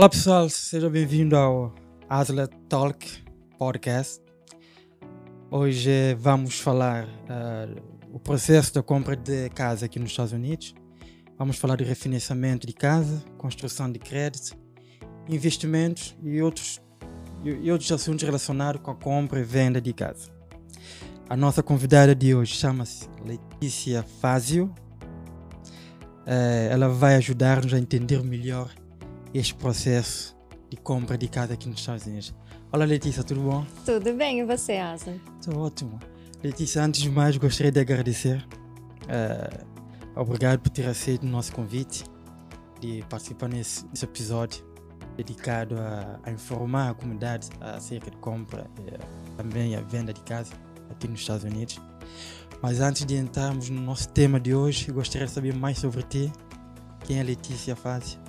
Olá pessoal, seja bem-vindo ao Asla Talk Podcast. Hoje vamos falar o processo da compra de casa aqui nos Estados Unidos. Vamos falar de refinanciamento de casa, construção de crédito, investimentos e outros assuntos relacionados com a compra e venda de casa. A nossa convidada de hoje chama-se Letícia Fazio. Ela vai ajudar-nos a entender melhor este processo de compra de casa aqui nos Estados Unidos. Olá Letícia, tudo bom? Tudo bem, e você, Asa? Tudo ótimo. Letícia, antes de mais gostaria de agradecer. Obrigado por ter aceito o nosso convite de participar nesse episódio dedicado a informar a comunidade acerca de compra e também a venda de casa aqui nos Estados Unidos. Mas antes de entrarmos no nosso tema de hoje, gostaria de saber mais sobre ti. Quem é Letícia Fazio?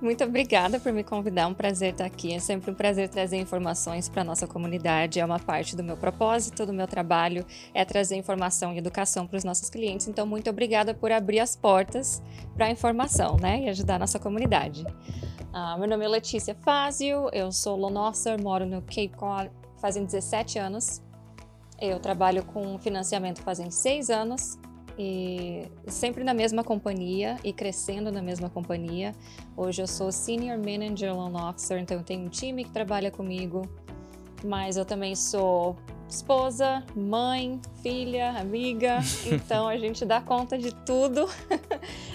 Muito obrigada por me convidar, é um prazer estar aqui. É sempre um prazer trazer informações para a nossa comunidade. É uma parte do meu propósito, do meu trabalho, é trazer informação e educação para os nossos clientes. Então, muito obrigada por abrir as portas para a informação, né? E ajudar a nossa comunidade. Meu nome é Letícia Fazio, eu sou loan officer, moro no Cape Cod fazem 17 anos. Eu trabalho com financiamento fazem 6 anos. E sempre na mesma companhia e crescendo na mesma companhia. Hoje eu sou Senior Manager Loan Officer, então eu tenho um time que trabalha comigo, mas eu também sou esposa, mãe, filha, amiga, então a gente dá conta de tudo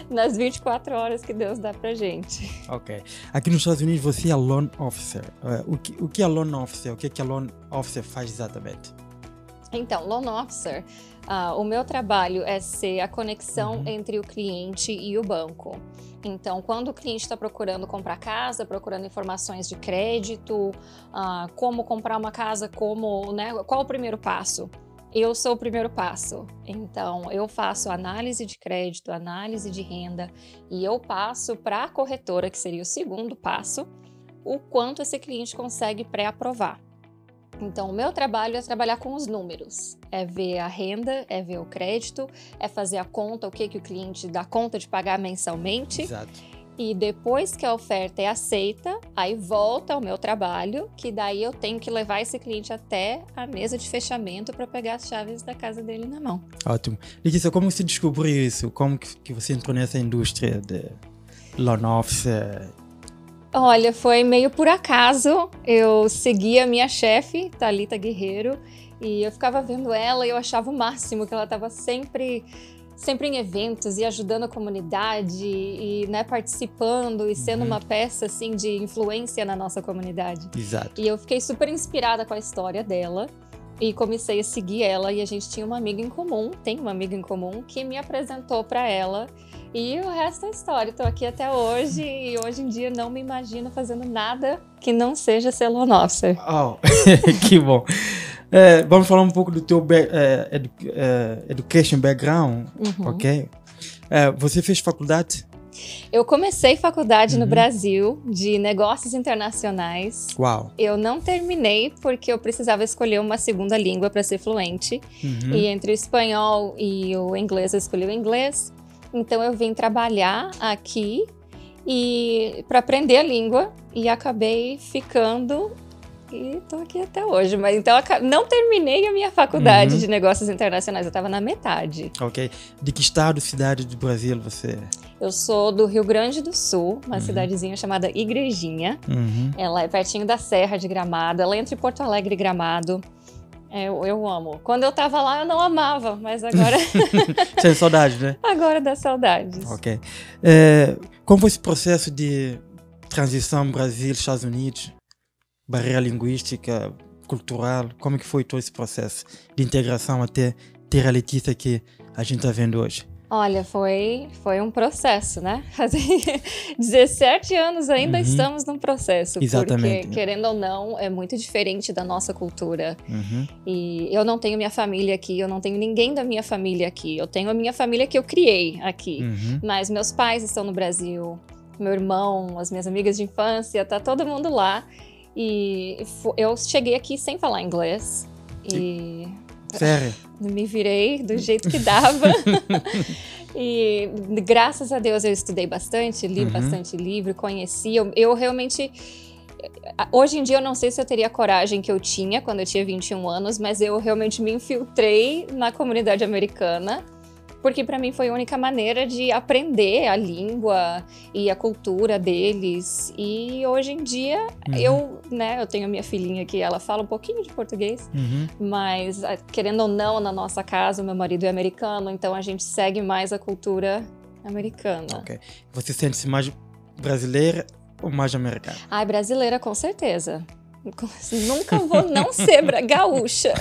nas 24 horas que Deus dá pra gente. Ok. Aqui nos Estados Unidos você é Loan Officer. O que é Loan Officer? O que a Loan Officer faz exatamente? Então, Loan Officer, o meu trabalho é ser a conexão entre o cliente e o banco. Então, quando o cliente está procurando comprar casa, procurando informações de crédito, como comprar uma casa, qual o primeiro passo? Eu sou o primeiro passo. Então, eu faço análise de crédito, análise de renda e eu passo para a corretora, que seria o segundo passo, o quanto esse cliente consegue pré-aprovar. Então, o meu trabalho é trabalhar com os números, é ver a renda, é ver o crédito, é fazer a conta, o que o cliente dá conta de pagar mensalmente. Exato. E depois que a oferta é aceita, aí volta ao meu trabalho, que daí eu tenho que levar esse cliente até a mesa de fechamento para pegar as chaves da casa dele na mão. Ótimo. Letícia, como você descobriu isso? Como que você entrou nessa indústria de loan officer? Olha, foi meio por acaso. Eu segui a minha chefe, Thalita Guerreiro, e eu ficava vendo ela e eu achava o máximo que ela estava sempre em eventos e ajudando a comunidade e participando e sendo uma peça assim, de influência na nossa comunidade. Exato. E eu fiquei super inspirada com a história dela e comecei a seguir ela e a gente tinha uma amiga em comum, tem uma amiga em comum que me apresentou para ela. E o resto é história, estou aqui até hoje e hoje em dia não me imagino fazendo nada que não seja ser loan officer. Oh, que bom. Vamos falar um pouco do teu education background, ok? Você fez faculdade? Eu comecei faculdade no Brasil de negócios internacionais. Uau! Eu não terminei porque eu precisava escolher uma segunda língua para ser fluente. E entre o espanhol e o inglês, eu escolhi o inglês. Então eu vim trabalhar aqui e para aprender a língua e acabei ficando e estou aqui até hoje. Mas então não terminei a minha faculdade de negócios internacionais, eu estava na metade. Ok. De que estado, cidade do Brasil você é? Eu sou do Rio Grande do Sul, uma cidadezinha chamada Igrejinha. Ela é pertinho da Serra de Gramado, ela é entre Porto Alegre e Gramado. Eu amo. Quando eu tava lá, eu não amava, mas agora... Sem saudade, né? Agora dá saudades. Ok. Como foi esse processo de transição Brasil-Estados Unidos? Barreira linguística, cultural? Como que foi todo esse processo de integração até ter a Letícia que a gente está vendo hoje? Olha, foi um processo, né? 17 anos ainda estamos num processo. Exatamente. Porque, querendo ou não, é muito diferente da nossa cultura. E eu não tenho minha família aqui, eu não tenho ninguém da minha família aqui. Eu tenho a minha família que eu criei aqui. Mas meus pais estão no Brasil, meu irmão, as minhas amigas de infância, tá todo mundo lá. E eu cheguei aqui sem falar inglês. Sério? Me virei do jeito que dava. E graças a Deus eu estudei bastante, li bastante livro, conheci. Eu realmente... Hoje em dia eu não sei se eu teria a coragem que eu tinha quando eu tinha 21 anos, mas eu realmente me infiltrei na comunidade americana, porque para mim foi a única maneira de aprender a língua e a cultura deles. E hoje em dia eu tenho minha filhinha que ela fala um pouquinho de português, mas querendo ou não, na nossa casa, meu marido é americano, então a gente segue mais a cultura americana. Ok. Você sente-se mais brasileira ou mais americana? Ai, brasileira, com certeza. Nunca vou não ser gaúcha.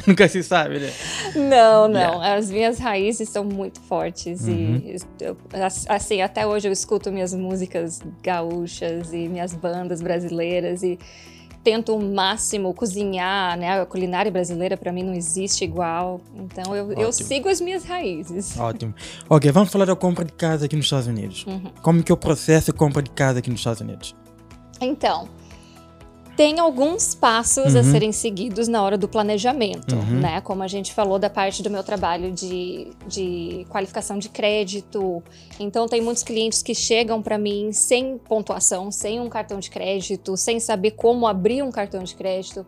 Nunca se sabe, né? Não. As minhas raízes são muito fortes. E, assim, até hoje eu escuto minhas músicas gaúchas e minhas bandas brasileiras e tento o máximo cozinhar, né? A culinária brasileira para mim não existe igual. Então eu sigo as minhas raízes. Ótimo. Ok, vamos falar da compra de casa aqui nos Estados Unidos. Como que é o processo de compra de casa aqui nos Estados Unidos? Então, tem alguns passos a serem seguidos na hora do planejamento, né? Como a gente falou da parte do meu trabalho de qualificação de crédito. Então, tem muitos clientes que chegam para mim sem pontuação, sem um cartão de crédito, sem saber como abrir um cartão de crédito.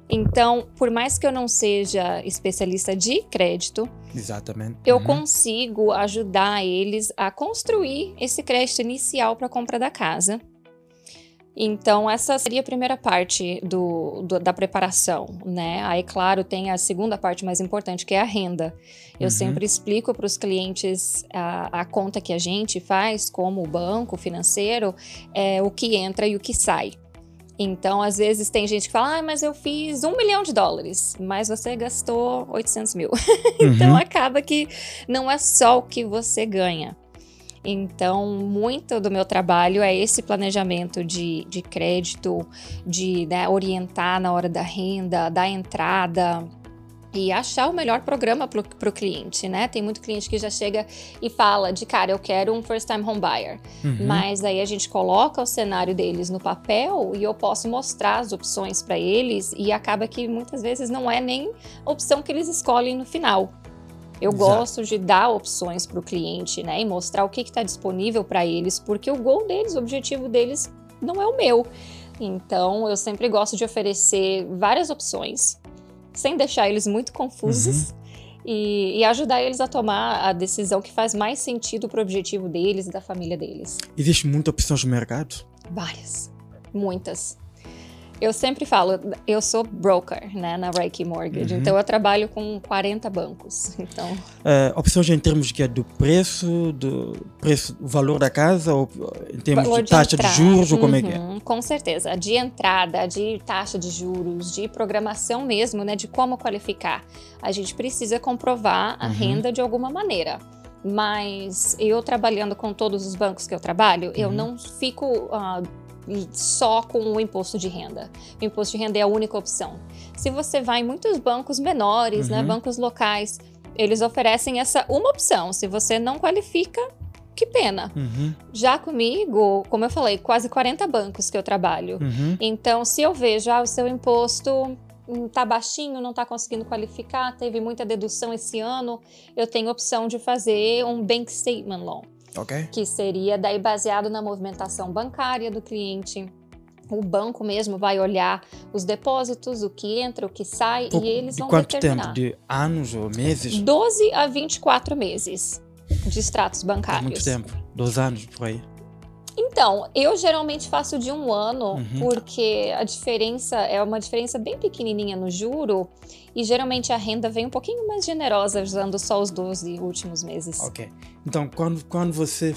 Então, por mais que eu não seja especialista de crédito, exatamente, eu consigo ajudar eles a construir esse crédito inicial para a compra da casa. Então, essa seria a primeira parte da preparação, né? Aí, claro, tem a segunda parte mais importante, que é a renda. Eu sempre explico para os clientes a conta que a gente faz, como o banco financeiro, o que entra e o que sai. Então, às vezes, tem gente que fala, mas eu fiz $1 milhão, mas você gastou 800 mil. Então, acaba que não é só o que você ganha. Então, muito do meu trabalho é esse planejamento de crédito, de orientar na hora da renda, da entrada e achar o melhor programa para o cliente, né? Tem muito cliente que já chega e fala de cara, eu quero um first time home buyer. Mas aí a gente coloca o cenário deles no papel e eu posso mostrar as opções para eles e acaba que muitas vezes não é nem a opção que eles escolhem no final. Eu gosto de dar opções para o cliente, né? E mostrar o que está disponível para eles, porque o goal deles, o objetivo deles não é o meu. Então, eu sempre gosto de oferecer várias opções, sem deixar eles muito confusos e ajudar eles a tomar a decisão que faz mais sentido para o objetivo deles e da família deles. Existe muita opção no mercado? Várias, muitas. Eu sempre falo, eu sou broker, né, na Reiki Mortgage, então eu trabalho com 40 bancos. Então, opções em termos de do preço, do valor da casa, ou em termos de taxa de juros, ou como é que é? Com certeza, de entrada, de taxa de juros, de programação mesmo, né, de como qualificar. A gente precisa comprovar a renda de alguma maneira. Mas eu trabalhando com todos os bancos que eu trabalho, eu não fico só com o imposto de renda. O imposto de renda é a única opção. Se você vai em muitos bancos menores, né, bancos locais, eles oferecem essa uma opção. Se você não qualifica, que pena. Já comigo, como eu falei, quase 40 bancos que eu trabalho. Então, se eu vejo, o seu imposto tá baixinho, não tá conseguindo qualificar, teve muita dedução esse ano, eu tenho a opção de fazer um Bank Statement Loan. Que seria daí baseado na movimentação bancária do cliente. O banco mesmo vai olhar os depósitos, o que entra, o que sai, e eles vão determinar. Quanto tempo? De anos ou meses? 12 a 24 meses de extratos bancários. É muito tempo, 2 anos por aí. Então, eu geralmente faço de 1 ano, porque a diferença é uma diferença bem pequenininha no juro e geralmente a renda vem um pouquinho mais generosa usando só os 12 últimos meses. Ok. Então, quando você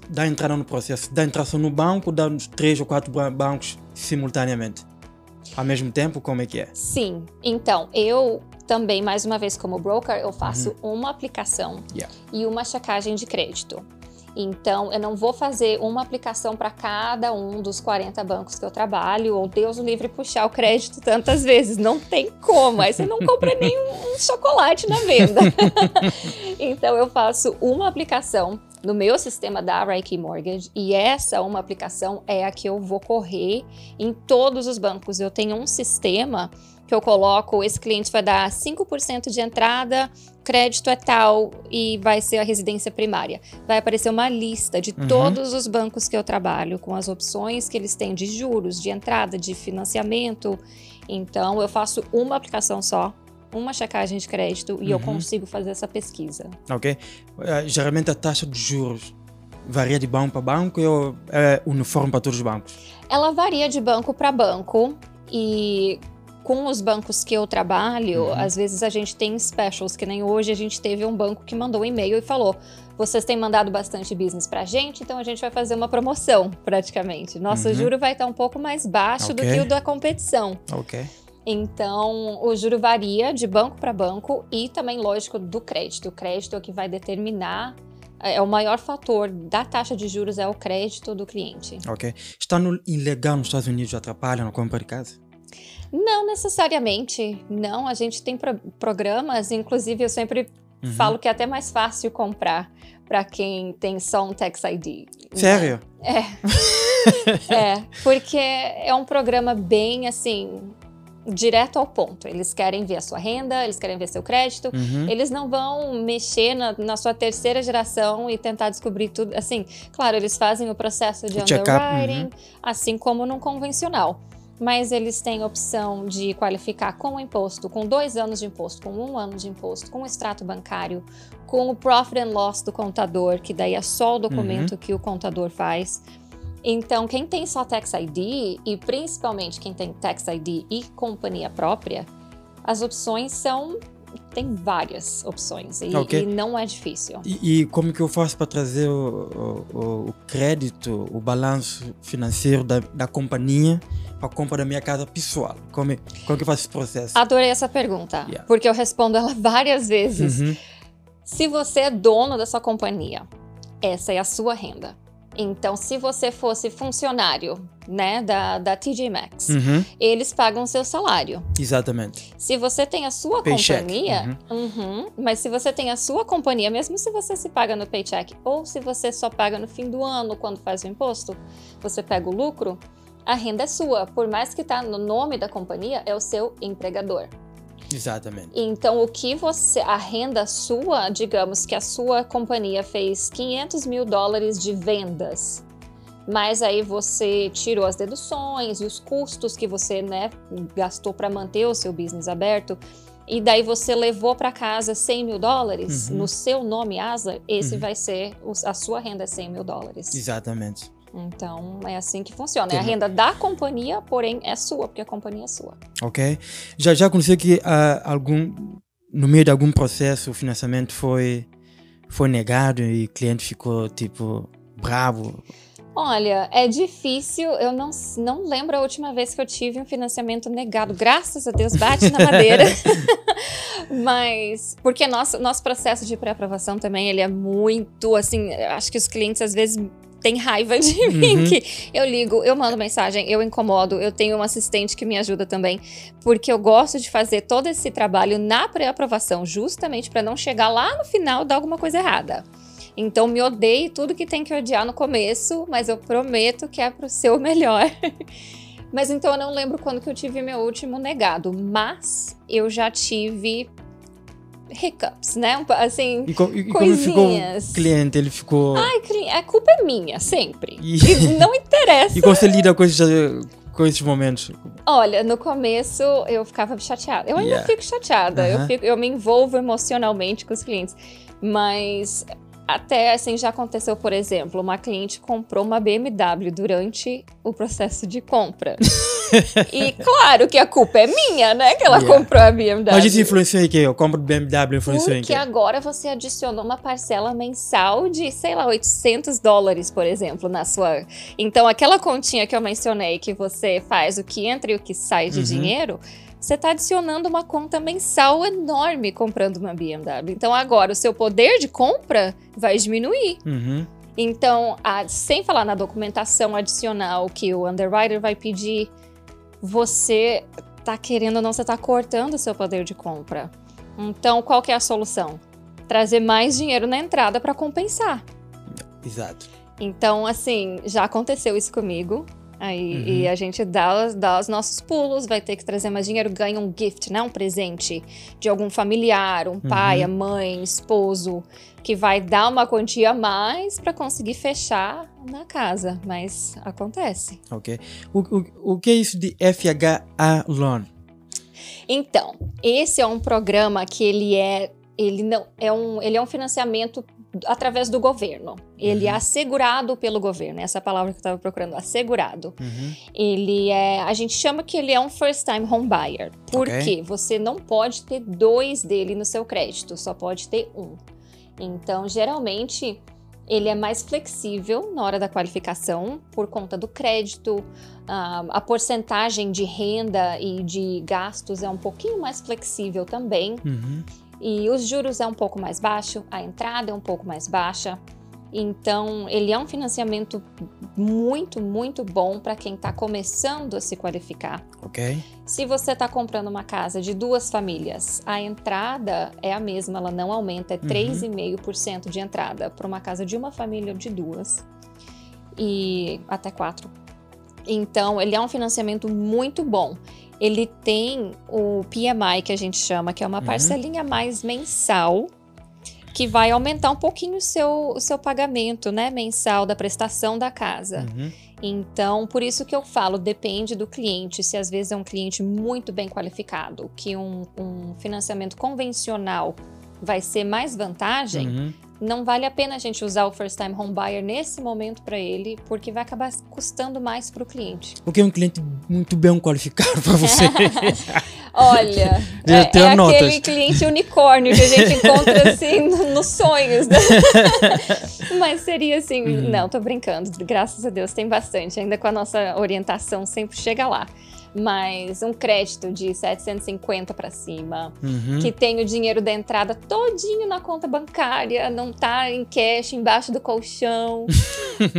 dá entrada no processo, dá entrada no banco, dá nos 3 ou 4 bancos simultaneamente? Ao mesmo tempo, como é que é? Sim. Então, eu também, mais uma vez como broker, eu faço uma aplicação e uma checagem de crédito. Então, eu não vou fazer uma aplicação para cada um dos 40 bancos que eu trabalho, ou Deus o livre puxar o crédito tantas vezes. Não tem como, aí você não compra nem um chocolate na venda. Então, eu faço uma aplicação no meu sistema da Reiki Mortgage, e essa uma aplicação é a que eu vou correr em todos os bancos. Eu tenho um sistema que eu coloco, esse cliente vai dar 5% de entrada, crédito é tal e vai ser a residência primária. Vai aparecer uma lista de todos os bancos que eu trabalho, com as opções que eles têm de juros, de entrada, de financiamento. Então, eu faço uma aplicação só, uma checagem de crédito e eu consigo fazer essa pesquisa. Ok. Geralmente a taxa de juros varia de banco para banco ou é uniforme para todos os bancos? Ela varia de banco para banco e com os bancos que eu trabalho, às vezes a gente tem specials, que nem hoje a gente teve um banco que mandou um e-mail e falou: vocês têm mandado bastante business pra gente, então a gente vai fazer uma promoção, praticamente. Nosso juro vai estar um pouco mais baixo do que o da competição. Ok. Então, o juro varia de banco para banco e também, lógico, do crédito. O crédito é o que vai determinar, é o maior fator da taxa de juros, é o crédito do cliente. Ok. Estando ilegal nos Estados Unidos atrapalha na compra de casa? Não necessariamente, não. A gente tem programas, inclusive eu sempre falo que é até mais fácil comprar para quem tem só um Tax ID. Sério? Porque é um programa bem, assim, direto ao ponto. Eles querem ver a sua renda, eles querem ver seu crédito, eles não vão mexer na sua terceira geração e tentar descobrir tudo. Assim, claro, eles fazem o processo de underwriting, assim como num convencional. Mas eles têm opção de qualificar com o imposto, com 2 anos de imposto, com 1 ano de imposto, com o extrato bancário, com o Profit and Loss do contador, que daí é só o documento que o contador faz. Então, quem tem só Tax ID, e principalmente quem tem Tax ID e companhia própria, as opções são... Tem várias opções e não é difícil. E como que eu faço para trazer o crédito, o balanço financeiro da companhia para a compra da minha casa pessoal? Como que eu faço esse processo? Adorei essa pergunta, porque eu respondo ela várias vezes. Se você é dono da sua companhia, essa é a sua renda. Então, se você fosse funcionário, né, da TJ Maxx, eles pagam seu salário. Exatamente. Se você tem a sua companhia, mas se você tem a sua companhia, mesmo se você se paga no paycheck, ou se você só paga no fim do ano, quando faz o imposto, você pega o lucro, a renda é sua. Por mais que tá no nome da companhia, é o seu empregador. Exatamente. Então, a renda sua, digamos que a sua companhia fez $500 mil de vendas, mas aí você tirou as deduções e os custos que você, né, gastou para manter o seu business aberto, e daí você levou para casa $100 mil no seu nome, Asler, esse vai ser, a sua renda é $100 mil. Exatamente. Então, é assim que funciona. É a renda da companhia, porém é sua, porque a companhia é sua. Ok. Já aconteceu que no meio de algum processo o financiamento foi negado e o cliente ficou, tipo, bravo? Olha, é difícil. Eu não lembro a última vez que eu tive um financiamento negado. Graças a Deus, bate na madeira. Mas, porque nosso processo de pré-aprovação também, ele é muito, assim, acho que os clientes às vezes tem raiva de mim, que eu ligo, eu mando mensagem, eu incomodo, eu tenho um assistente que me ajuda também, porque eu gosto de fazer todo esse trabalho na pré-aprovação, justamente para não chegar lá no final e dar alguma coisa errada. Então, me odeio tudo que tem que odiar no começo, mas eu prometo que é pro seu melhor. Mas então, eu não lembro quando que eu tive meu último negado, mas eu já tive hiccups, né? Assim, e como ficou o cliente? Ele ficou... Ai, a culpa é minha, sempre. E não interessa. E como você lida com esses momentos? Olha, no começo eu ficava chateada. Eu ainda fico chateada. Eu me envolvo emocionalmente com os clientes. Mas até, assim, já aconteceu, por exemplo, uma cliente comprou uma BMW durante o processo de compra. E claro que a culpa é minha, né? Que ela comprou a BMW. Mas isso influenciou em quê? Eu compro BMW, influenciou em quê? Porque agora você adicionou uma parcela mensal de, sei lá, $800, por exemplo, na sua... Então, aquela continha que eu mencionei, que você faz o que entra e o que sai de dinheiro, você está adicionando uma conta mensal enorme comprando uma BMW. Então, agora, o seu poder de compra vai diminuir. Então, sem falar na documentação adicional que o underwriter vai pedir, você tá querendo ou não, você tá cortando o seu poder de compra. Então, qual que é a solução? Trazer mais dinheiro na entrada para compensar. Exato. Então, assim, já aconteceu isso comigo. Aí, e a gente dá os nossos pulos, vai ter que trazer mais dinheiro, ganha um gift, né? Um presente de algum familiar, um pai, a mãe, esposo, que vai dar uma quantia a mais para conseguir fechar na casa. Mas acontece. Ok. O que é isso de FHA Loan? Então, esse é um programa que ele é um financiamento através do governo. Ele é assegurado pelo governo. Essa palavra que eu estava procurando, assegurado. A gente chama que ele é um first time home buyer. Porque você não pode ter 2 dele no seu crédito, só pode ter um. Então, geralmente, ele é mais flexível na hora da qualificação por conta do crédito. A porcentagem de renda e de gastos é um pouquinho mais flexível também. E os juros é um pouco mais baixo, a entrada é um pouco mais baixa. Então, ele é um financiamento muito, muito bom para quem está começando a se qualificar. Se você está comprando uma casa de 2 famílias, a entrada é a mesma, ela não aumenta, é 3,5% de entrada para uma casa de uma família ou de 2 e até 4. Então, ele é um financiamento muito bom. Ele tem o PMI, que a gente chama, que é uma parcelinha mais mensal, que vai aumentar um pouquinho o seu pagamento, né, mensal da prestação da casa. Então, por isso que eu falo, depende do cliente. Se às vezes é um cliente muito bem qualificado, que um financiamento convencional vai ser mais vantagem, não vale a pena a gente usar o First Time Home Buyer nesse momento para ele, porque vai acabar custando mais para o cliente. O que é um cliente muito bem qualificado para você? Olha, é aquele cliente unicórnio que a gente encontra assim nos sonhos, né? Mas seria assim, não, tô brincando, graças a Deus tem bastante, ainda com a nossa orientação sempre chega lá. Mas um crédito de 750 para cima, que tem o dinheiro da entrada todinho na conta bancária, não tá em cash embaixo do colchão.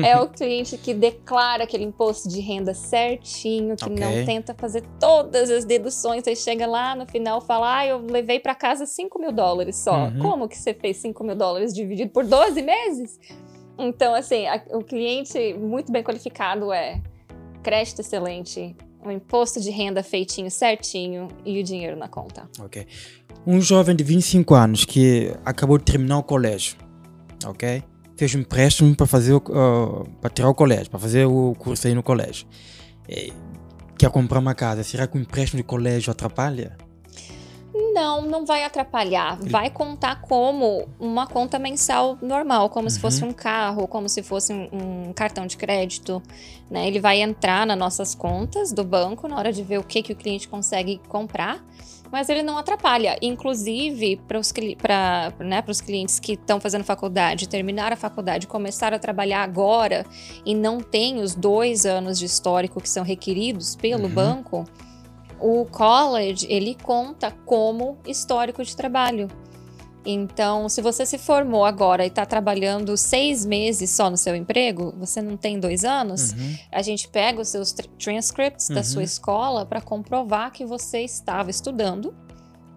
É o cliente que declara aquele imposto de renda certinho, que não tenta fazer todas as deduções. Aí chega lá no final e fala, eu levei para casa $5.000 só. Como que você fez $5.000 dividido por 12 meses? Então, assim, o cliente muito bem qualificado é crédito excelente, um imposto de renda feitinho certinho e o dinheiro na conta. Um jovem de 25 anos que acabou de terminar o colégio, fez um empréstimo para fazer para tirar o colégio, para fazer o curso aí no colégio. Quer comprar uma casa, será que o empréstimo de colégio atrapalha? Não vai atrapalhar. Vai contar como uma conta mensal normal, como se fosse um carro, como se fosse um cartão de crédito, né? Ele vai entrar nas nossas contas do banco na hora de ver o que o cliente consegue comprar, mas ele não atrapalha. Inclusive, para os clientes que estão fazendo faculdade, terminaram a faculdade, começaram a trabalhar agora e não têm os 2 anos de histórico que são requeridos pelo banco, o college, ele conta como histórico de trabalho. Então, se você se formou agora e está trabalhando 6 meses só no seu emprego, você não tem 2 anos, a gente pega os seus transcripts da sua escola para comprovar que você estava estudando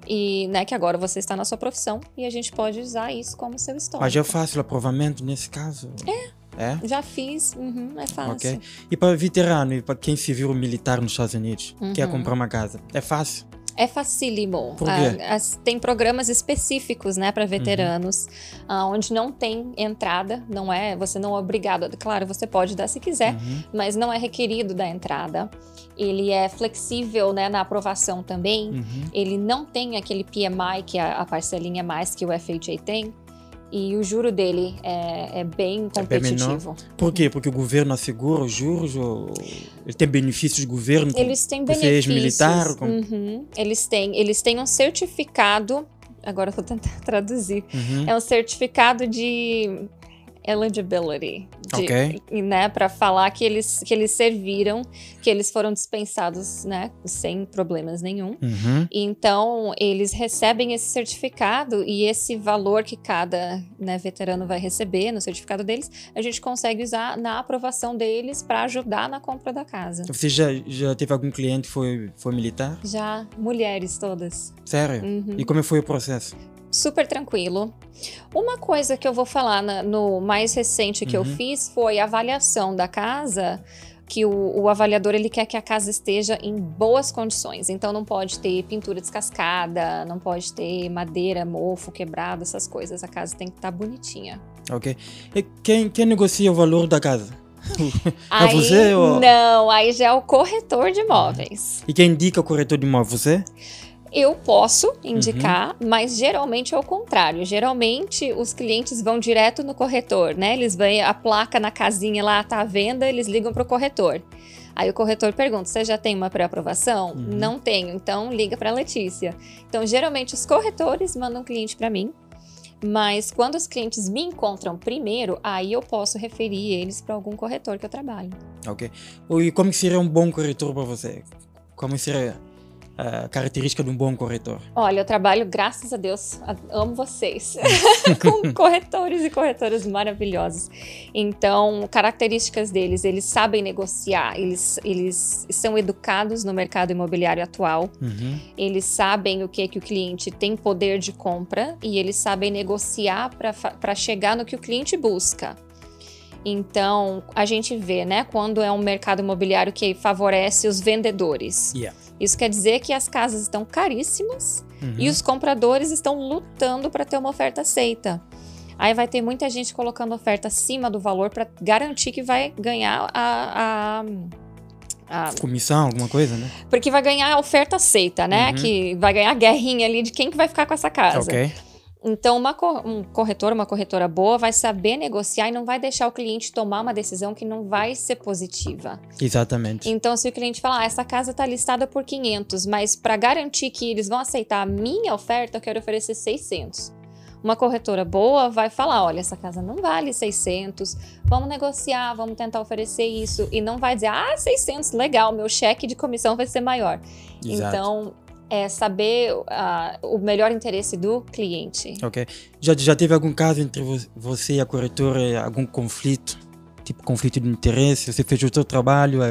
e, né, que agora você está na sua profissão e a gente pode usar isso como seu histórico. Mas é fácil o aprovamento nesse caso? Já fiz, é fácil. E para veterano e para quem se viu militar nos Estados Unidos, quer comprar uma casa, é fácil? É facílimo. Por quê? Tem programas específicos, né, para veteranos, onde não tem entrada, você não é obrigado. Claro, você pode dar se quiser, mas não é requerido da entrada. Ele é flexível, né, na aprovação também. Ele não tem aquele PMI, que é a parcelinha mais que o FHA tem. E o juro dele é bem competitivo. Por quê? Porque o governo assegura os juros? Ou ele tem benefícios do governo? Eles têm benefícios. Você é ex-militar? Eles têm um certificado. Agora eu vou tentar traduzir. É um certificado de eligibility, né, para falar que eles serviram, que eles foram dispensados, né, sem problemas nenhum. Então, eles recebem esse certificado e esse valor que cada, né, veterano vai receber no certificado deles, a gente consegue usar na aprovação deles para ajudar na compra da casa. Você já teve algum cliente que foi militar? Já, mulheres todas. Sério? E como foi o processo? Super tranquilo. Uma coisa que eu vou falar no mais recente que eu fiz foi a avaliação da casa. que o avaliador ele quer que a casa esteja em boas condições. Então não pode ter pintura descascada, não pode ter madeira, mofo, quebrado, essas coisas. A casa tem que estar bonitinha. Ok. E quem negocia o valor da casa? É Aí, você ou... Não, aí já é o corretor de imóveis. E quem indica o corretor de imóvel? Você? Eu posso indicar, mas geralmente é o contrário. Geralmente os clientes vão direto no corretor, né? Eles veem a placa na casinha lá, tá à venda, eles ligam para o corretor. Aí o corretor pergunta, você já tem uma pré-aprovação? Não tenho, então liga para a Letícia. Então geralmente os corretores mandam um cliente para mim, mas quando os clientes me encontram primeiro, aí eu posso referir eles para algum corretor que eu trabalho. Ok. E como que seria um bom corretor para você? Como seria a característica de um bom corretor? Olha, eu trabalho, graças a Deus, amo vocês, com corretores e corretoras maravilhosos. Então, características deles, eles sabem negociar, eles são educados no mercado imobiliário atual, eles sabem o que o cliente tem poder de compra e eles sabem negociar para chegar no que o cliente busca. Então, a gente vê, né, quando é um mercado imobiliário que favorece os vendedores. Isso quer dizer que as casas estão caríssimas e os compradores estão lutando para ter uma oferta aceita. Aí vai ter muita gente colocando oferta acima do valor para garantir que vai ganhar a comissão, alguma coisa, né? Porque vai ganhar a oferta aceita, né? Que vai ganhar a guerrinha ali de quem que vai ficar com essa casa. Ok. Então, um corretor, uma corretora boa vai saber negociar e não vai deixar o cliente tomar uma decisão que não vai ser positiva. Exatamente. Então, se o cliente falar, essa casa está listada por 500, mas para garantir que eles vão aceitar a minha oferta, eu quero oferecer 600. Uma corretora boa vai falar, olha, essa casa não vale 600, vamos negociar, vamos tentar oferecer isso. E não vai dizer, 600, legal, meu cheque de comissão vai ser maior. Exato. Então, é saber o melhor interesse do cliente. Ok. Já teve algum caso entre você e a corretora, algum conflito? Tipo conflito de interesse? Você fez o seu trabalho,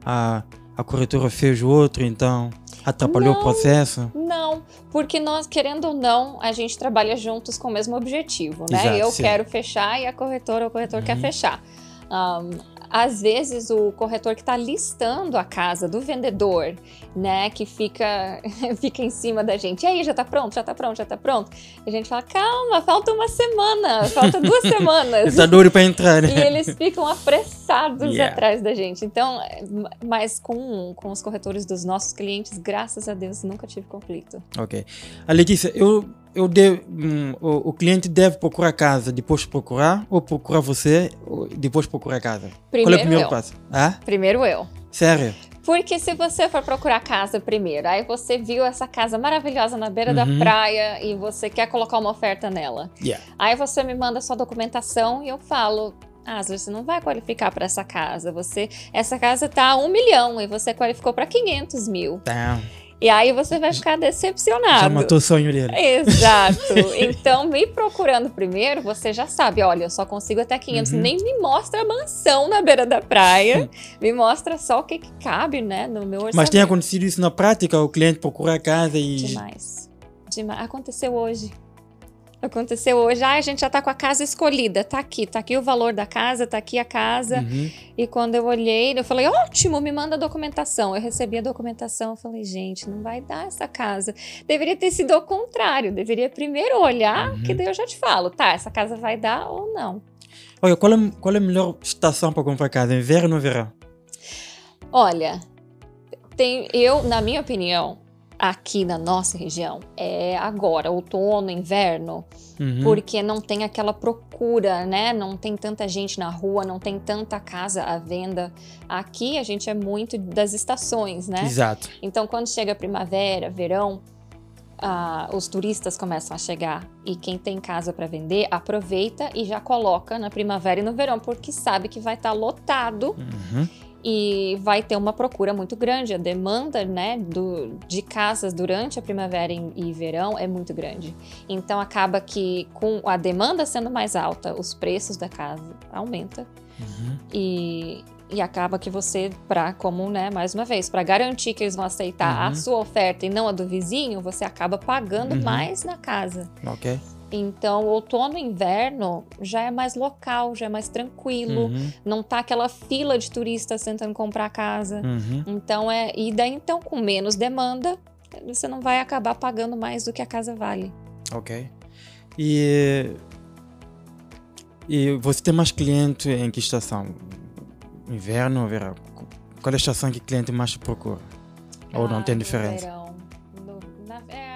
a corretora fez o outro, então atrapalhou o processo? Não, porque nós, querendo ou não, a gente trabalha juntos com o mesmo objetivo, né? Exato, eu sim. quero fechar e a corretora ou o corretor quer fechar. Às vezes o corretor que está listando a casa do vendedor, né, que fica em cima da gente, e aí, já tá pronto, já tá pronto, já tá pronto? E a gente fala, calma, falta uma semana, falta 2 semanas. Tá duro para entrar, né? E eles ficam apressados atrás da gente. Então, mas com os corretores dos nossos clientes, graças a Deus, nunca tive conflito. Ok. A Letícia, o cliente deve procurar a casa, depois procurar, ou procurar você, depois procurar a casa? Qual é o primeiro passo? Primeiro eu. Sério? Porque se você for procurar casa primeiro, aí você viu essa casa maravilhosa na beira da praia e você quer colocar uma oferta nela. Aí você me manda sua documentação e eu falo, você não vai qualificar para essa casa. Essa casa tá 1 milhão e você qualificou para 500 mil. Tá. E aí você vai ficar decepcionado. Já matou o sonho dele. Exato. Então, me procurando primeiro, você já sabe, olha, eu só consigo até 500. Nem me mostra a mansão na beira da praia. Me mostra só o que cabe, né, no meu orçamento. Mas tem acontecido isso na prática? O cliente procurar a casa e... Demais. Aconteceu hoje. A gente já tá com a casa escolhida, tá aqui o valor da casa, tá aqui a casa. E quando eu olhei, eu falei, ótimo, me manda a documentação. Eu recebi a documentação, eu falei, gente, não vai dar essa casa. Deveria ter sido ao contrário, deveria primeiro olhar, que daí eu já te falo, essa casa vai dar ou não. Olha, qual é a melhor estação para comprar casa, inverno ou verão? Olha, na minha opinião, aqui na nossa região, é agora, outono, inverno, porque não tem aquela procura, né? Não tem tanta gente na rua, não tem tanta casa à venda. Aqui a gente é muito das estações, né? Exato. Então, quando chega primavera, verão, os turistas começam a chegar e quem tem casa para vender aproveita e já coloca na primavera e no verão, porque sabe que vai estar lotado. E vai ter uma procura muito grande. A demanda, né, de casas durante a primavera e verão é muito grande. Então, acaba que com a demanda sendo mais alta, os preços da casa aumentam. E acaba que você, mais uma vez, para garantir que eles vão aceitar a sua oferta e não a do vizinho, você acaba pagando mais na casa. Ok. Então, outono e inverno já é mais local, já é mais tranquilo. Não tá aquela fila de turistas tentando comprar casa. Então, e daí, então, com menos demanda, você não vai acabar pagando mais do que a casa vale. Ok. E você tem mais cliente em que estação? Inverno ou verão? Qual é a estação que o cliente mais te procura? Ou não tem diferença? Verão.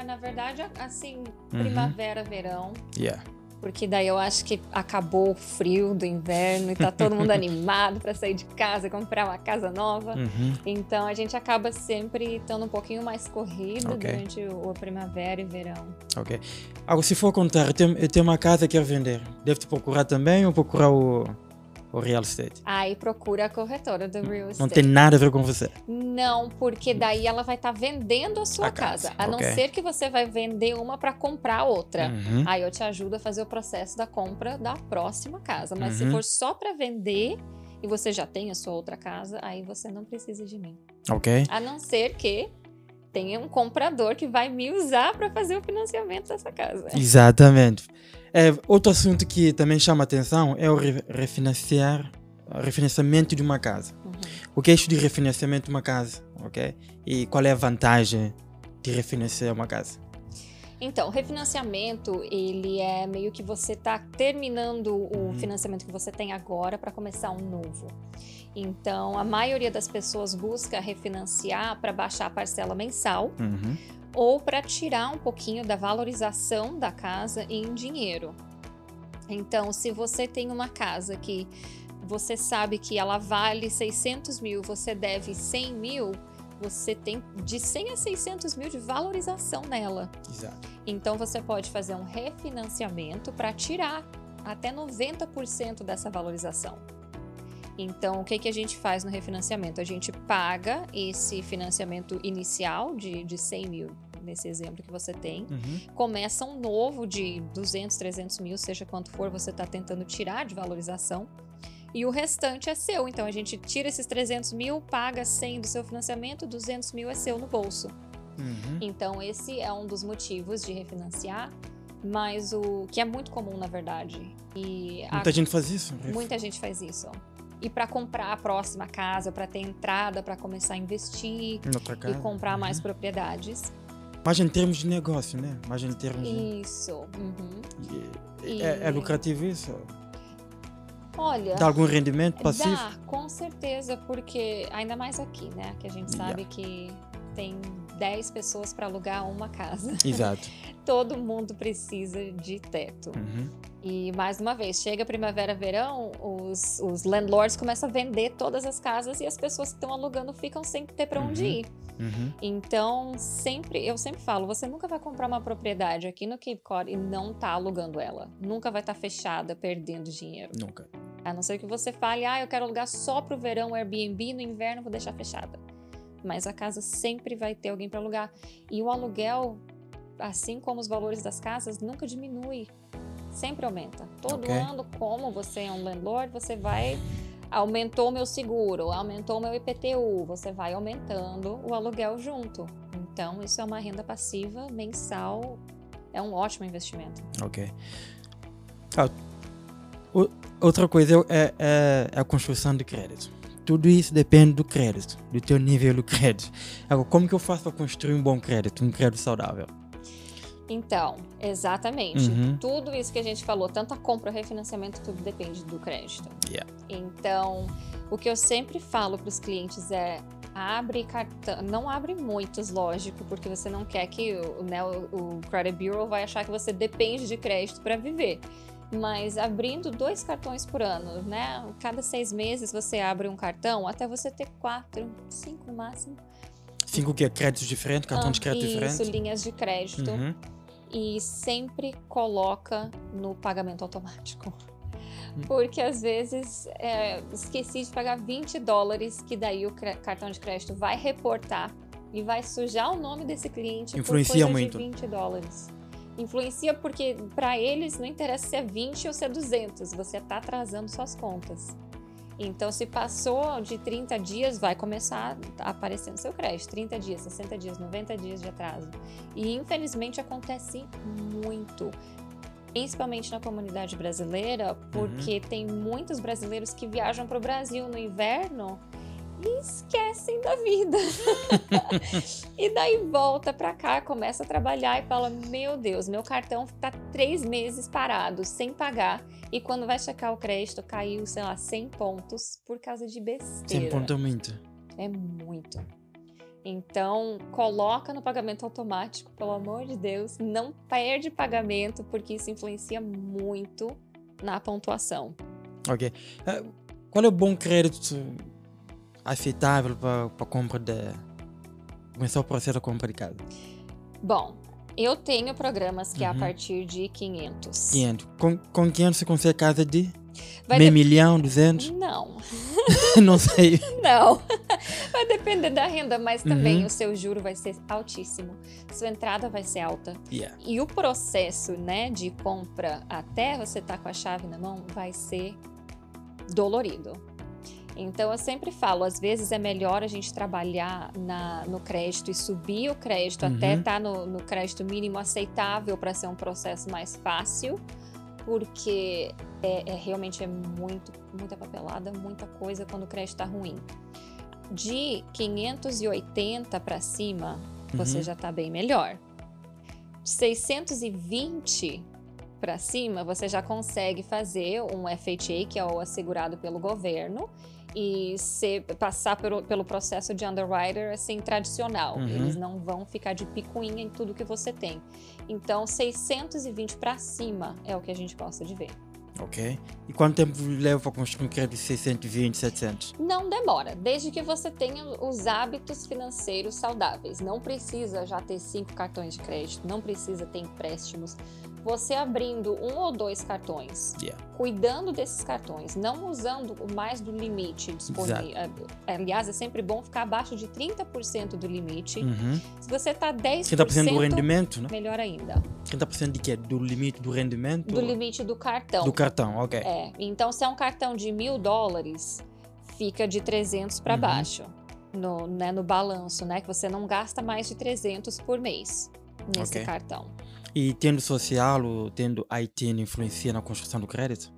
Na verdade, assim, primavera, verão. Yeah. Porque daí eu acho que acabou o frio do inverno e tá todo mundo animado para sair de casa, comprar uma casa nova. Então a gente acaba sempre estando um pouquinho mais corrido durante a primavera e verão. Ok. Agora, se for contar, eu tenho uma casa que quero vender. Devo te procurar também ou procurar o real estate? Aí procura a corretora do real estate. Não tem nada a ver com você? Não, porque daí ela vai estar vendendo a sua casa. A não ser que você vai vender uma para comprar outra. Aí eu te ajudo a fazer o processo da compra da próxima casa. Mas se for só para vender e você já tem a sua outra casa, aí você não precisa de mim. Ok. A não ser que tenha um comprador que vai me usar para fazer o financiamento dessa casa. Exatamente. Outro assunto que também chama atenção é o refinanciamento de uma casa. O que é isso de refinanciamento de uma casa? Ok? E qual é a vantagem de refinanciar uma casa? Então, o refinanciamento, ele é meio que você está terminando o financiamento que você tem agora para começar um novo. Então, a maioria das pessoas busca refinanciar para baixar a parcela mensal ou para tirar um pouquinho da valorização da casa em dinheiro. Então, se você tem uma casa que você sabe que ela vale 600 mil, você deve 100 mil, você tem de 100 a 600 mil de valorização nela. Exato. Então, você pode fazer um refinanciamento para tirar até 90% dessa valorização. Então, o que a gente faz no refinanciamento? A gente paga esse financiamento inicial de 100 mil, nesse exemplo que você tem. Começa um novo de 200, 300 mil, seja quanto for, você está tentando tirar de valorização. E o restante é seu. Então, a gente tira esses 300 mil, paga 100 do seu financiamento, 200 mil é seu no bolso. Então, esse é um dos motivos de refinanciar, mas o que é muito comum, na verdade. Muita gente faz isso? Muita gente faz isso. E para comprar a próxima casa, para ter entrada, para começar a investir e comprar mais propriedades. Mas em termos de negócio, né? Mas em termos Isso. É lucrativo isso? Olha, dá algum rendimento passivo? Dá, com certeza, porque ainda mais aqui, né? Que a gente sabe que tem 10 pessoas para alugar uma casa. Exato. Todo mundo precisa de teto. E, mais uma vez, chega primavera, verão, os landlords começam a vender todas as casas e as pessoas que estão alugando ficam sem ter para onde ir. Então, eu sempre falo, você nunca vai comprar uma propriedade aqui no Cape Cod e não tá alugando ela. Nunca vai estar fechada, perdendo dinheiro. Nunca. A não ser que você fale, eu quero alugar só pro verão Airbnb, no inverno vou deixar fechada. Mas a casa sempre vai ter alguém para alugar. E o aluguel, assim como os valores das casas, nunca diminui. Sempre aumenta. Todo ano, como você é um landlord, você vai... Aumentou o meu seguro, aumentou o meu IPTU, você vai aumentando o aluguel junto. Então, isso é uma renda passiva mensal, é um ótimo investimento. Ok. Outra coisa é a construção de crédito. Tudo isso depende do crédito, do teu nível de crédito. Agora, como que eu faço para construir um bom crédito, um crédito saudável? Então, exatamente. Tudo isso que a gente falou, tanto a compra, refinanciamento, tudo depende do crédito. Então, o que eu sempre falo para os clientes é abre cartão, não abre muitos, lógico, porque você não quer que o Credit Bureau vai achar que você depende de crédito para viver. Mas abrindo 2 cartões por ano, né? Cada 6 meses você abre um cartão, até você ter 4, 5 no máximo. 5 que é créditos diferentes, cartão de crédito diferente? Isso, linhas de crédito. E sempre coloca no pagamento automático. Porque às vezes esqueci de pagar $20, que daí o cartão de crédito vai reportar e vai sujar o nome desse cliente Influencia por coisa muito. de $20. Influencia porque para eles não interessa se é 20 ou se é 200, você está atrasando suas contas. Então, se passou de 30 dias, vai começar a aparecer no seu crédito. 30 dias, 60 dias, 90 dias de atraso. E, infelizmente, acontece muito. principalmente na comunidade brasileira, porque tem muitos brasileiros que viajam para o Brasil no inverno e esquecem da vida. E daí volta para cá, começa a trabalhar e fala, meu Deus, meu cartão tá 3 meses parado, sem pagar. E quando vai checar o crédito, caiu, sei lá, 100 pontos por causa de besteira. 100 pontos é muito. É muito. Então, coloca no pagamento automático, pelo amor de Deus. Não perde pagamento, porque isso influencia muito na pontuação. Ok. Qual é o bom crédito aceitável para compra começar o processo de compra de casa? Bom, eu tenho programas que é a partir de 500. 500. Com 500 você consegue casa de meio milhão, 200? Não. Não sei. Não. Vai depender da renda, mas também o seu juro vai ser altíssimo. Sua entrada vai ser alta. Yeah. E o processo, né, de compra até você estar com a chave na mão vai ser dolorido. Então, eu sempre falo, às vezes é melhor a gente trabalhar no crédito e subir o crédito até estar no crédito mínimo aceitável para ser um processo mais fácil, porque realmente é muita papelada, muita coisa quando o crédito está ruim. De 580 para cima, você já está bem melhor. De 620 para cima, você já consegue fazer um FHA, que é o assegurado pelo governo, e passar pelo processo de underwriter assim, tradicional. Eles não vão ficar de picuinha em tudo que você tem. Então, 620 para cima é o que a gente gosta de ver. Ok. E quanto tempo leva para construir um crédito de 620, 700? Não demora, desde que você tenha os hábitos financeiros saudáveis. Não precisa já ter 5 cartões de crédito, não precisa ter empréstimos. Você abrindo 1 ou 2 cartões, cuidando desses cartões, não usando mais do limite disponível. Aliás, é sempre bom ficar abaixo de 30% do limite. Se você está 10%, 30% do rendimento, né? Melhor ainda. 30% de quê? Do limite do rendimento? Do limite do cartão. Do cartão, ok. Então se é um cartão de $1.000, fica de 300 para baixo no balanço, né? Que você não gasta mais de 300 por mês nesse cartão. E tendo social ou tendo IT influencia na construção do crédito?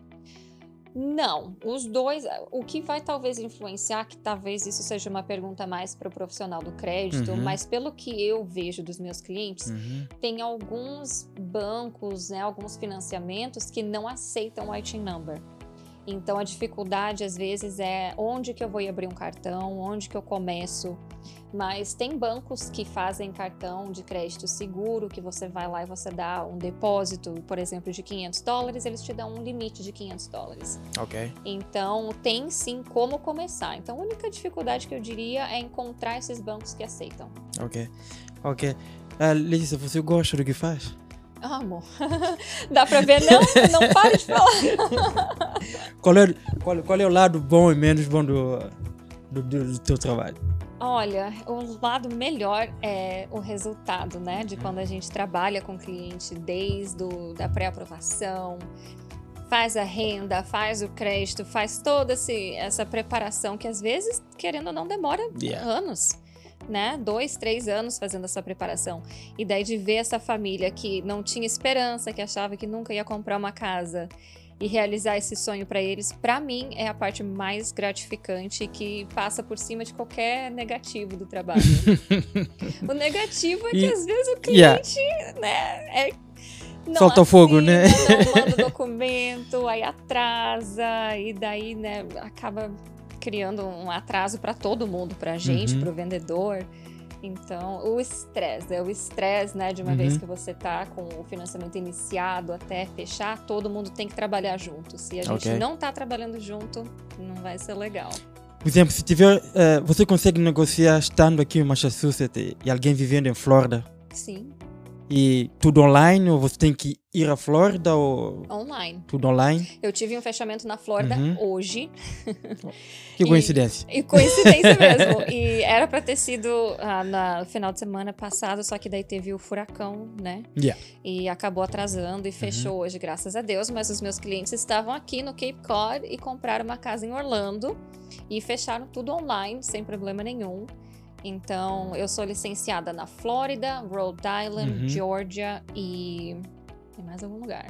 Não, os dois. O que vai talvez influenciar, que talvez isso seja uma pergunta mais para o profissional do crédito, mas pelo que eu vejo dos meus clientes, tem alguns bancos, né, alguns financiamentos que não aceitam o IT number. Então a dificuldade às vezes é onde que eu vou abrir um cartão, onde que eu começo. Mas tem bancos que fazem cartão de crédito seguro, que você vai lá e você dá um depósito, por exemplo, de $500, eles te dão um limite de $500. Ok. Então, tem sim como começar. Então, a única dificuldade que eu diria é encontrar esses bancos que aceitam. Ok. Letícia, você gosta do que faz? Amo. Dá pra ver? Não para de falar. Qual é o lado bom e menos bom do teu trabalho? Olha, o lado melhor é o resultado, né? De quando a gente trabalha com o cliente desde a pré-aprovação, faz a renda, faz o crédito, faz toda essa preparação que às vezes, querendo ou não, demora anos, né? 2, 3 anos fazendo essa preparação. E daí de ver essa família que não tinha esperança, que achava que nunca ia comprar uma casa e realizar esse sonho para eles, para mim é a parte mais gratificante, que passa por cima de qualquer negativo do trabalho. O negativo é que às vezes o cliente, né, não solta fogo, né? Não manda documento, aí atrasa, e daí, né, acaba criando um atraso para todo mundo, para a gente, para o vendedor. Então, o estresse, né, de uma vez que você tá com o financiamento iniciado até fechar, todo mundo tem que trabalhar junto. Se a gente não tá trabalhando junto, não vai ser legal. Por exemplo, se tiver, você consegue negociar estando aqui em Massachusetts e alguém vivendo em Flórida? Sim. E tudo online, ou você tem que ir à Flórida? Ou... Online. Tudo online? Eu tive um fechamento na Flórida hoje. Que coincidência. E coincidência mesmo. E era para ter sido no final de semana passado, só que daí teve o furacão, né? E acabou atrasando e fechou hoje, graças a Deus. Mas os meus clientes estavam aqui no Cape Cod e compraram uma casa em Orlando e fecharam tudo online, sem problema nenhum. Então, eu sou licenciada na Flórida, Rhode Island, Georgia e... tem mais algum lugar.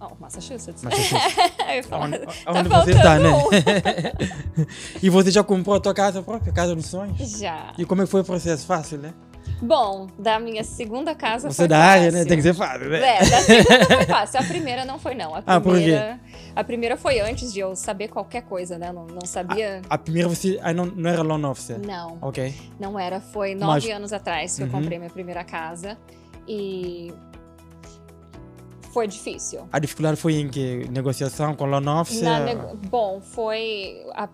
Oh, Massachusetts. Massachusetts. Eu ia falar, Onde tá você está, né? faltando E você já comprou a tua casa própria, casa dos sonhos? Já. E como é que foi o processo? Fácil, né? Bom, da minha segunda casa Você foi é da fácil. área, né? Tem que ser fácil, né? É, da segunda foi fácil. A primeira não foi, não. Por quê? A primeira foi antes de eu saber qualquer coisa, né? Não sabia. A primeira você não era loan officer? Não, Ok. não era. Foi Mas- 9 anos atrás que eu comprei minha primeira casa. E foi difícil. A dificuldade foi em que? Negociação com loan officer? Bom, foi a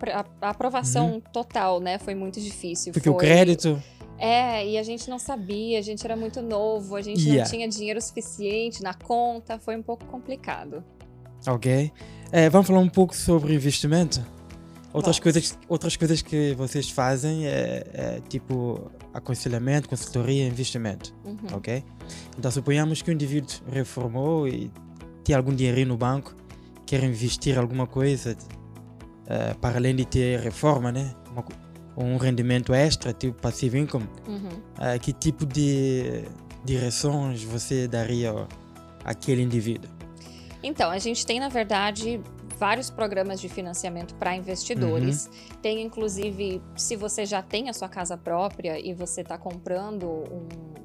aprovação total, né? Foi muito difícil. Porque o Foi- crédito... e a gente não sabia, a gente era muito novo, a gente não tinha dinheiro suficiente na conta, foi um pouco complicado. Ok. Vamos falar um pouco sobre investimento? Outras Vamos. coisas que vocês fazem é tipo aconselhamento, consultoria, investimento. Uhum. Ok? Então suponhamos que o indivíduo reformou e tem algum dinheirinho no banco, quer investir alguma coisa para além de ter reforma, né? Um rendimento extra, tipo passive income. Uhum. Que tipo de direções você daria àquele indivíduo? Então, a gente tem, na verdade, vários programas de financiamento para investidores. Tem, inclusive, se você já tem a sua casa própria e você está comprando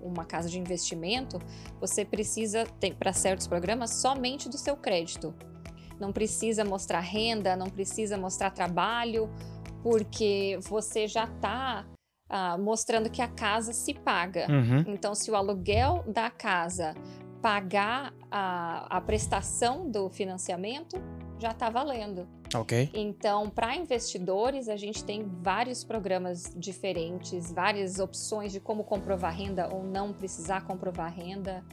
uma casa de investimento, você precisa, para certos programas, somente do seu crédito. Não precisa mostrar renda, não precisa mostrar trabalho, porque você já está mostrando que a casa se paga. Então, se o aluguel da casa pagar a prestação do financiamento, já está valendo. Ok. Então, para investidores, a gente tem vários programas diferentes, várias opções de como comprovar renda ou não precisar comprovar renda.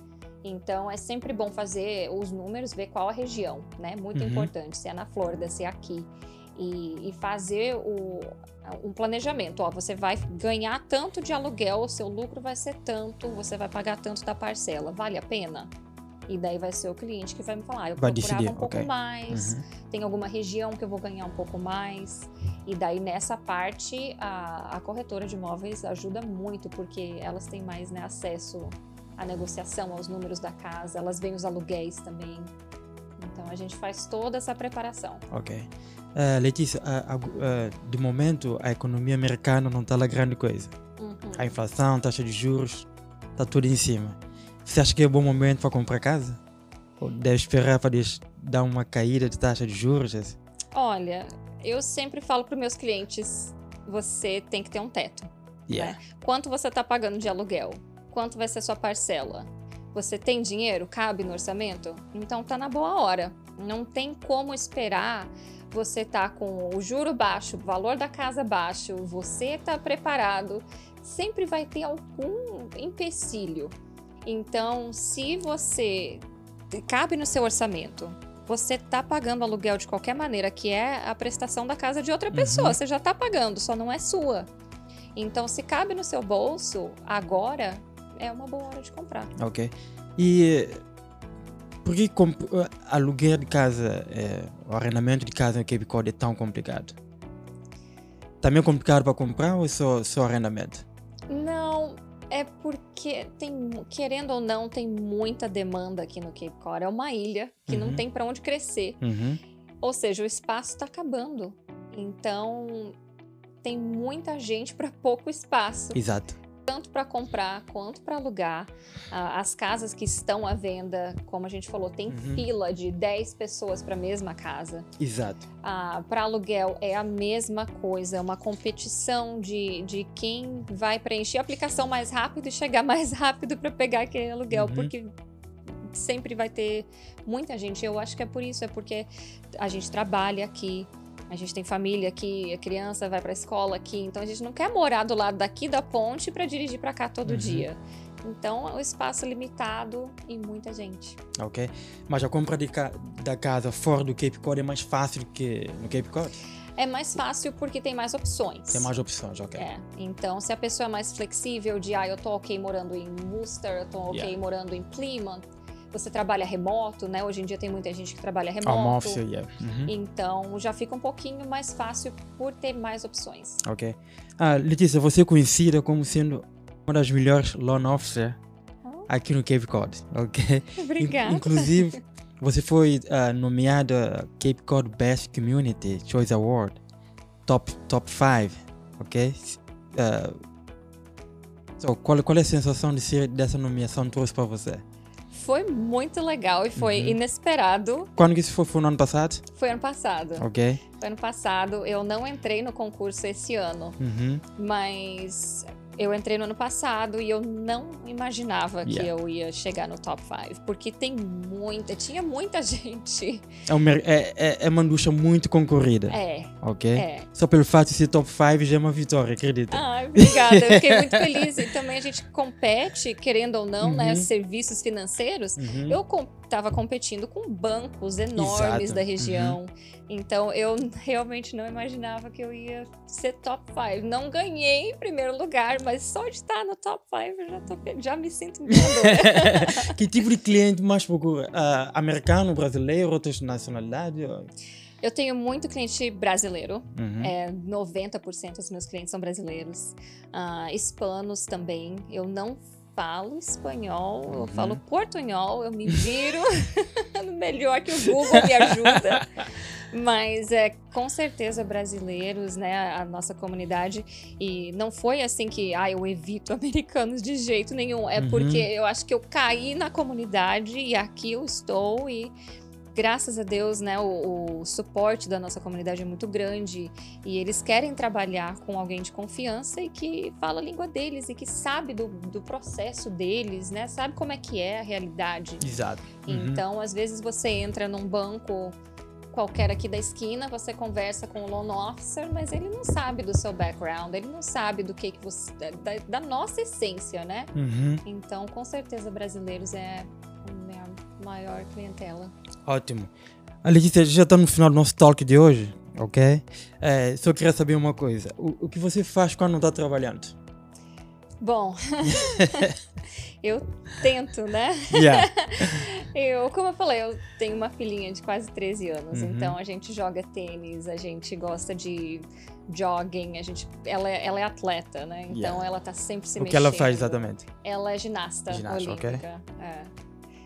Então, é sempre bom fazer os números, ver qual a região, né? Muito importante, se é na Flórida, se é aqui. E fazer um planejamento. Você vai ganhar tanto de aluguel, o seu lucro vai ser tanto, você vai pagar tanto da parcela. Vale a pena? E daí vai ser o cliente que vai me falar, eu Vai procurava decidir, um pouco ok. mais, tem alguma região que eu vou ganhar um pouco mais. E daí nessa parte a corretora de imóveis ajuda muito, porque elas têm mais, né, acesso à negociação, aos números da casa, elas veem os aluguéis também. Então a gente faz toda essa preparação. Ok. Letícia, de momento a economia americana não está lá grande coisa. A inflação, taxa de juros, está tudo em cima. Você acha que é um bom momento para comprar casa? Ou deve esperar para dar uma caída de taxa de juros? Assim? Olha, eu sempre falo para os meus clientes, você tem que ter um teto. Né? Quanto você está pagando de aluguel? Quanto vai ser sua parcela? Você tem dinheiro? Cabe no orçamento? Então tá na boa hora. Não tem como esperar você tá com o juro baixo, o valor da casa baixo, você tá preparado. Sempre vai ter algum empecilho. Então, se você cabe no seu orçamento, você tá pagando aluguel de qualquer maneira, que é a prestação da casa de outra pessoa. Você já tá pagando, só não é sua. Então, se cabe no seu bolso, agora é uma boa hora de comprar. Ok. E por que aluguel de casa, o arrendamento de casa no Cape Cod é tão complicado? Também é complicado para comprar ou é só arrendamento? Não, é porque querendo ou não, tem muita demanda aqui no Cape Cod. É uma ilha que não tem para onde crescer. Ou seja, o espaço está acabando. Então, tem muita gente para pouco espaço. Exato. Tanto para comprar quanto para alugar. As casas que estão à venda, como a gente falou, tem fila de 10 pessoas para a mesma casa. Exato. Para aluguel é a mesma coisa, é uma competição de quem vai preencher a aplicação mais rápido e chegar mais rápido para pegar aquele aluguel, porque sempre vai ter muita gente. Eu acho que é por isso, é porque a gente trabalha aqui. A gente tem família aqui, a criança vai para a escola aqui, então a gente não quer morar do lado daqui da ponte para dirigir para cá todo dia. Então, o espaço é limitado e muita gente. Ok. Mas a compra da casa fora do Cape Cod é mais fácil do que no Cape Cod? É mais fácil porque tem mais opções. Tem mais opções, ok. Então, se a pessoa é mais flexível de, eu tô ok morando em Worcester, eu tô ok morando em Plymouth, você trabalha remoto, né? Hoje em dia tem muita gente que trabalha remoto. Home office, Então, já fica um pouquinho mais fácil por ter mais opções. Ok. Letícia, você é conhecida como sendo uma das melhores loan officers aqui no Cape Cod, ok? Obrigada. Inclusive, Você foi nomeada Cape Cod Best Community Choice Award, top 5, ok? Qual é a sensação dessa nomeação trouxe para você? Foi muito legal e foi inesperado. Quando que isso foi? Foi no ano passado? Foi ano passado. Ok. Foi ano passado. Eu não entrei no concurso esse ano, mas eu entrei no ano passado e eu não imaginava que eu ia chegar no top 5, porque tinha muita gente. É uma indústria muito concorrida. Ok? Só pelo fato de ser top 5 já é uma vitória, acredita? Obrigada. Eu fiquei muito feliz. E também a gente compete, querendo ou não, né? Serviços financeiros. Eu estava competindo com bancos enormes da região. Então, eu realmente não imaginava que eu ia ser top 5. Não ganhei em primeiro lugar, mas só de estar no top 5 eu já me sinto ganhadora. Que tipo de cliente mais procura? Americano, brasileiro, outras nacionalidades? Eu tenho muito cliente brasileiro. 90% dos meus clientes são brasileiros. Hispanos também. Eu não falo espanhol, eu falo portunhol, eu me viro melhor que o Google me ajuda. Mas com certeza brasileiros, né, a nossa comunidade. E não foi assim que eu evito americanos de jeito nenhum. É porque eu acho que eu caí na comunidade e aqui eu estou e graças a Deus, né, o suporte da nossa comunidade é muito grande e eles querem trabalhar com alguém de confiança e que fala a língua deles e que sabe do processo deles, né, sabe como é que é a realidade. Exato. Então, às vezes você entra num banco qualquer aqui da esquina, você conversa com o loan officer, mas ele não sabe do seu background, ele não sabe do que você... da nossa essência, né? Então, com certeza, brasileiros é a minha maior clientela. Ótimo. Letícia, já está no final do nosso talk de hoje, ok? Só queria saber uma coisa. O que você faz quando não está trabalhando? Bom, eu tento, né? Como eu falei, eu tenho uma filhinha de quase 13 anos, então a gente joga tênis, a gente gosta de jogging, ela é atleta, né? Então ela tá sempre se mexendo. O que ela faz exatamente? Ela é ginasta olímpica. Okay.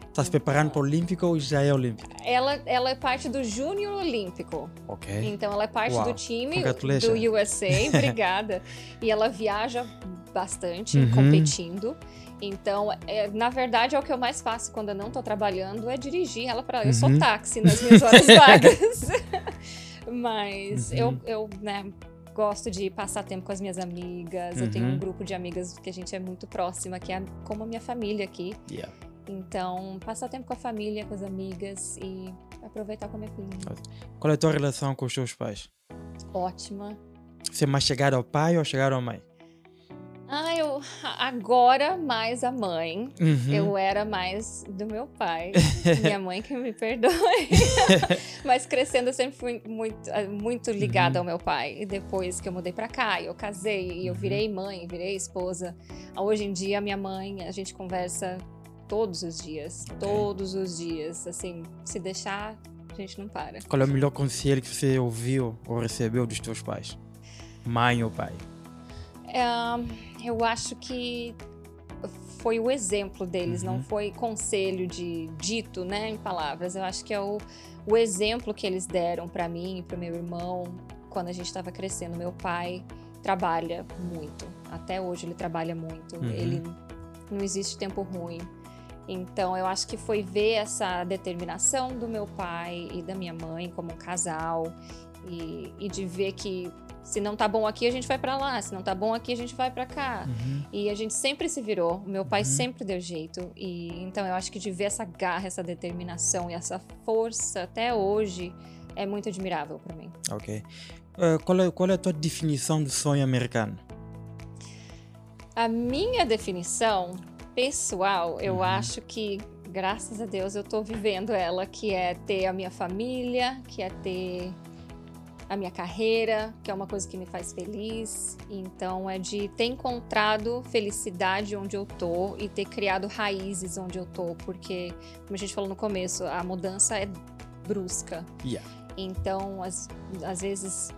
Está se preparando para o Olímpico ou já é Olímpico? Ela é parte do Júnior Olímpico. Ok. Então ela é parte do time do USA, obrigada. E ela viaja bastante competindo. Então, na verdade, é o que eu mais faço quando eu não tô trabalhando, é dirigir ela para... Eu sou táxi nas minhas horas vagas. Mas eu né, gosto de passar tempo com as minhas amigas. Eu tenho um grupo de amigas que a gente é muito próxima, que é como a minha família aqui. Então, passar tempo com a família, com as amigas e aproveitar com a minha filhinha. Qual é a tua relação com os teus pais? Ótima. Você é mais chegada ao pai ou chegada à mãe? Eu agora mais a mãe. Eu era mais do meu pai. Minha mãe que me perdoe. Mas crescendo eu sempre fui muito ligada ao meu pai. E depois que eu mudei pra cá, eu casei e eu virei mãe, virei esposa. Hoje em dia, minha mãe, a gente conversa todos os dias. Todos os dias. Assim, se deixar, a gente não para. Qual é o melhor conselho que você ouviu ou recebeu dos teus pais? Mãe ou pai? Eu acho que foi o exemplo deles, não foi conselho dito, né, em palavras. Eu acho que é o exemplo que eles deram para mim e para o meu irmão quando a gente estava crescendo. Meu pai trabalha muito, até hoje ele trabalha muito, ele não existe tempo ruim. Então eu acho que foi ver essa determinação do meu pai e da minha mãe como um casal e de ver que se não tá bom aqui, a gente vai pra lá. Se não tá bom aqui, a gente vai pra cá. E a gente sempre se virou. O meu pai sempre deu jeito. E então eu acho que de ver essa garra, essa determinação e essa força até hoje é muito admirável pra mim. Ok. Qual é a tua definição do sonho americano? A minha definição pessoal, eu acho que, graças a Deus, eu tô vivendo ela, que é ter a minha família, que é ter a minha carreira, que é uma coisa que me faz feliz. Então é de ter encontrado felicidade onde eu tô e ter criado raízes onde eu tô, porque, como a gente falou no começo, a mudança é brusca. Então, às vezes,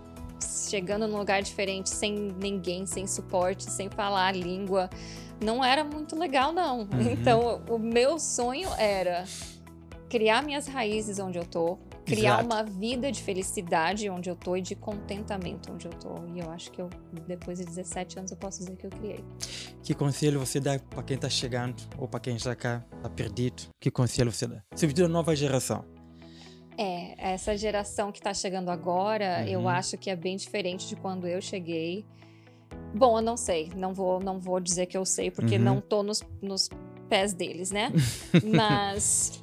chegando num lugar diferente, sem ninguém, sem suporte, sem falar a língua, não era muito legal, não. Então, o meu sonho era criar minhas raízes onde eu tô, criar Exato. uma vida de felicidade onde eu tô e de contentamento onde eu tô. E eu acho que depois de 17 anos, eu posso dizer que eu criei. Que conselho você dá para quem está chegando ou para quem está cá, está perdido? Que conselho você dá? Sobretudo a nova geração. Essa geração que tá chegando agora, eu Uhum. acho que é bem diferente de quando eu cheguei. Bom, eu não sei, não vou dizer que eu sei, porque Uhum. não tô nos pés deles, né? Mas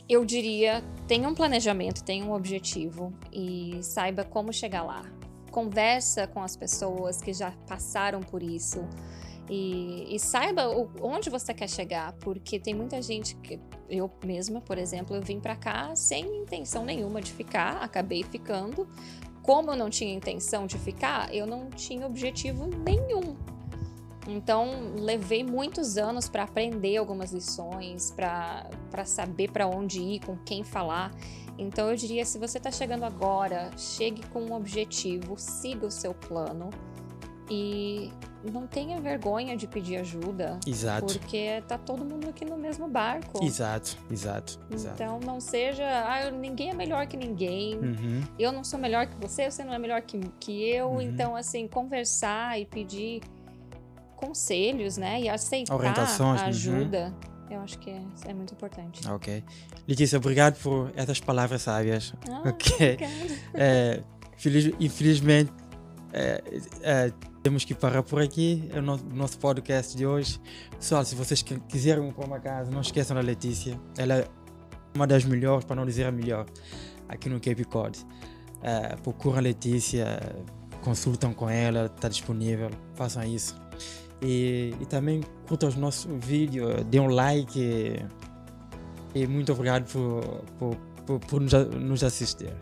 eu diria, tenha um planejamento, tenha um objetivo e saiba como chegar lá. Conversa com as pessoas que já passaram por isso e saiba onde você quer chegar, porque tem muita gente que... Eu mesma, por exemplo, eu vim pra cá sem intenção nenhuma de ficar, acabei ficando. Como eu não tinha intenção de ficar, eu não tinha objetivo nenhum. Então, levei muitos anos para aprender algumas lições, para saber para onde ir, com quem falar. Então, eu diria, se você está chegando agora, chegue com um objetivo, siga o seu plano e não tenha vergonha de pedir ajuda. Exato. Porque tá todo mundo aqui no mesmo barco. Exato. Então, não seja... ninguém é melhor que ninguém. Uhum. Eu não sou melhor que você não é melhor que eu. Uhum. Então, assim, conversar e pedir conselhos, né? E aceitar Orientações, a ajuda, eu acho que é muito importante. Ok. Letícia, obrigado por essas palavras sábias. Ok. Obrigada. Infelizmente, temos que parar por aqui. É o nosso podcast de hoje. Pessoal, se vocês quiserem ir para uma casa, não esqueçam da Letícia. Ela é uma das melhores, para não dizer a melhor, aqui no Cape Cod. Procuram a Letícia, consultam com ela, está disponível. Façam isso. E também curtam o nosso vídeo, dê um like. E muito obrigado por nos assistir.